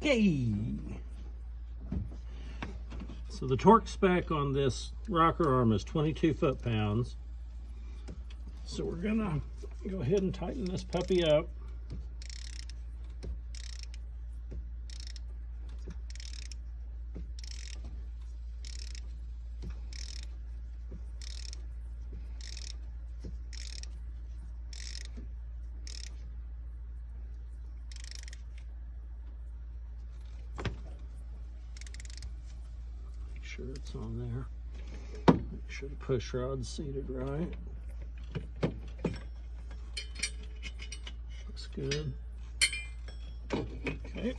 Okay. So the torque spec on this rocker arm is 22 foot-pounds. So we're gonna go ahead and tighten this puppy up. Make sure it's on there. Make sure the push rod's seated right. Looks good. Okay.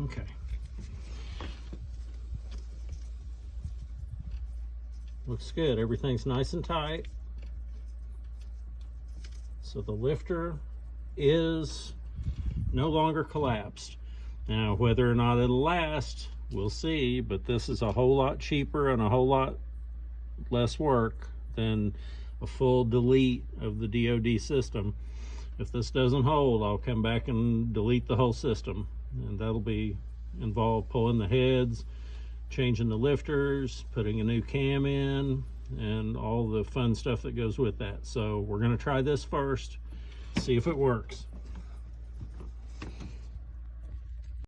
Okay. Looks good. Everything's nice and tight. So the lifter is no longer collapsed. Now, whether or not it'll last, we'll see, but this is a whole lot cheaper and a whole lot less work than a full delete of the DOD system. If this doesn't hold, I'll come back and delete the whole system, and that'll be involved pulling the heads, changing the lifters, putting a new cam in, and all the fun stuff that goes with that. So we're going to try this first, see if it works.